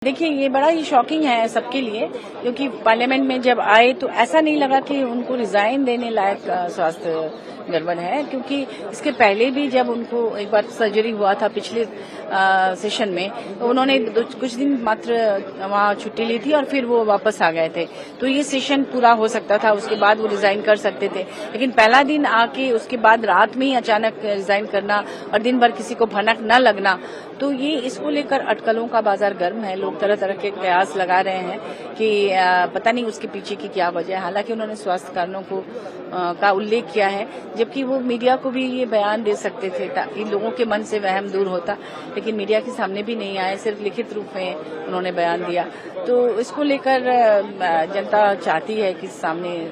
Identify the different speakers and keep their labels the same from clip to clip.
Speaker 1: देखिए, ये बड़ा ही शॉकिंग है सबके लिए, क्योंकि पार्लियामेंट में जब आए तो ऐसा नहीं लगा कि उनको रिजाइन देने लायक स्वास्थ्य गड़बड़ है, क्योंकि इसके पहले भी जब उनको एक बार सर्जरी हुआ था पिछले सेशन में, तो उन्होंने कुछ दिन मात्र वहाँ छुट्टी ली थी और फिर वो वापस आ गए थे। तो ये सेशन पूरा हो सकता था, उसके बाद वो रिजाइन कर सकते थे, लेकिन पहला दिन आके उसके बाद रात में ही अचानक रिजाइन करना और दिन भर किसी को भनक न लगना, तो ये इसको लेकर अटकलों का बाजार गर्म है। लोग तरह तरह के कयास लगा रहे हैं कि पता नहीं उसके पीछे की क्या वजह है। हालांकि उन्होंने स्वास्थ्य कारणों को का उल्लेख किया है, जबकि वो मीडिया को भी ये बयान दे सकते थे ताकि लोगों के मन से वहम दूर होता, लेकिन मीडिया के सामने भी नहीं आए, सिर्फ लिखित रूप में उन्होंने बयान दिया। तो इसको लेकर जनता चाहती है कि सामने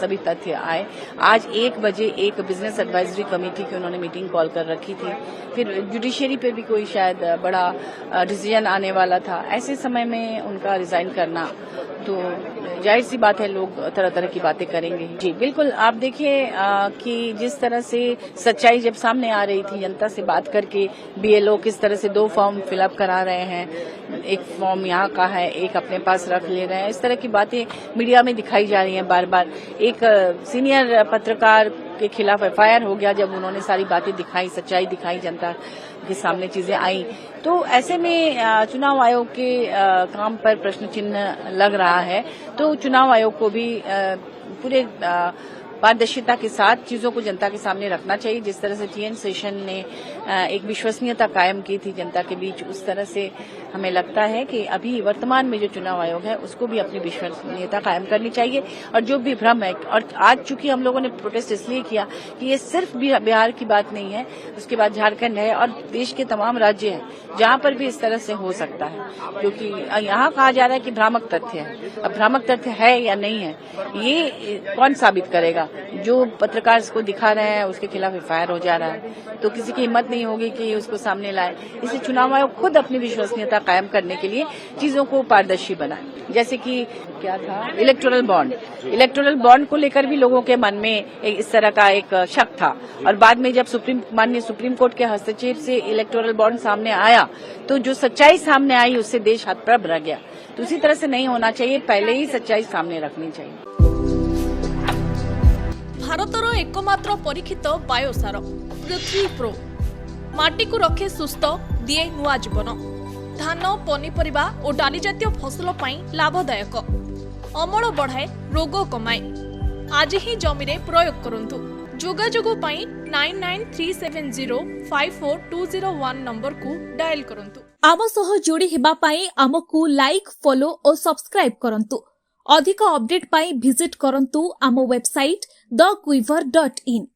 Speaker 1: सभी तथ्य आए। आज 1 बजे एक बिजनेस एडवाइजरी कमेटी की उन्होंने मीटिंग कॉल कर रखी थी, फिर जुडिशरी पे भी कोई शायद बड़ा डिसीजन आने वाला था। ऐसे समय में उनका रिजाइन करना, तो जाहिर सी बात है लोग तरह तरह की बातें करेंगे। जी बिल्कुल, आप देखिए कि जिस तरह से सच्चाई जब सामने आ रही थी, जनता से बात करके बीएलओ किस तरह से 2 फॉर्म फिलअप करा रहे हैं, एक फॉर्म यहाँ का है, एक अपने पास रख ले रहे हैं, इस तरह की बातें मीडिया में दिखाई जा रही हैं बार बार। एक सीनियर पत्रकार के खिलाफ एफआईआर हो गया जब उन्होंने सारी बातें दिखाई, सच्चाई दिखाई, जनता के सामने चीजें आई। तो ऐसे में चुनाव आयोग के काम पर प्रश्न चिन्ह लग रहा है। तो चुनाव आयोग को भी पूरे पारदर्शिता के साथ चीजों को जनता के सामने रखना चाहिए। जिस तरह से टीएन सेशन ने एक विश्वसनीयता कायम की थी जनता के बीच, उस तरह से हमें लगता है कि अभी वर्तमान में जो चुनाव आयोग है उसको भी अपनी विश्वसनीयता कायम करनी चाहिए। और जो भी भ्रम है, और आज चूंकि हम लोगों ने प्रोटेस्ट इसलिए किया कि ये सिर्फ बिहार की बात नहीं है, उसके बाद झारखंड है और देश के तमाम राज्य हैं जहां पर भी इस तरह से हो सकता है, क्योंकि यहाँ कहा जा रहा है कि भ्रामक तथ्य है। अब भ्रामक तथ्य है या नहीं है, ये कौन साबित करेगा? जो पत्रकार को दिखा रहे हैं उसके खिलाफ एफआईआर हो जा रहा है, तो किसी की हिम्मत नहीं होगी कि उसको सामने लाए। इसलिए चुनाव आयोग खुद अपनी विश्वसनीयता कायम करने के लिए चीजों को पारदर्शी बनाए। जैसे कि क्या था, इलेक्टोरल बॉन्ड को लेकर भी लोगों के मन में इस तरह का एक शक था, और बाद में जब माननीय सुप्रीम कोर्ट के हस्तक्षेप से इलेक्टोरल बॉन्ड सामने आया, तो जो सच्चाई सामने आई उससे देश हतप्रभ रह गया। तो उसी तरह से नहीं होना चाहिए, पहले ही सच्चाई सामने रखनी चाहिए।
Speaker 2: भारतर एकमात्र परीक्षित बायोसार पृथ्वी प्रो माटी को रखे सुस्थ, दिए नुआ जीवन। धान, पनीपरिबा और डाली जातीय फसल पाई लाभदायक, अमल बढ़ाए, रोग कमाए। आज ही जमी रे प्रयोग करंतु। जोगाजोग पाई 9937054201 नंबर को डायल करंतु। आम सह जोड़ी हेबा पाई आमकु लाइक, फॉलो और सब्सक्राइब करंतु। अधिक अपडेट पाई विजिट करंतु आम वेबसाइट thequiver.in।